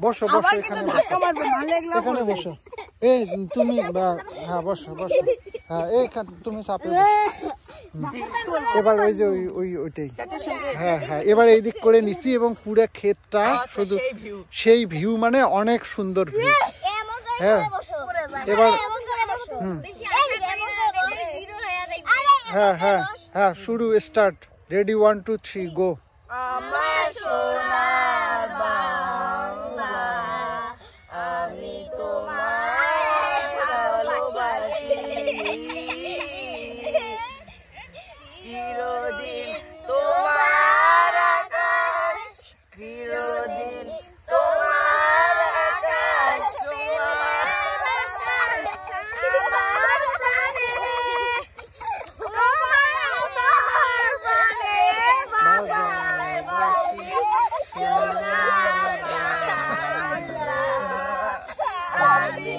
বসো বসো এখানে বসো। এই তুমি হ্যাঁ বসো বসো। হ্যাঁ এইখানে তুমি চাপে এবার ওই যে ওইটাই। হ্যাঁ হ্যাঁ এবার এই দিক করে নিচ্ছি এবং পুরো ক্ষেতটা শুধু সেই ভিউ, মানে অনেক সুন্দর ভিউ। হ্যাঁ এবার হ্যাঁ হ্যাঁ হ্যাঁ শুরু, স্টার্ট, রেডি 1 2 3 গো। আমার সোনার বাংলা আমি তোমায় ভালোবাসি, চিরদিন তোমার আকাশ, চিরদিন তোমার আকাশ, তোমার আমি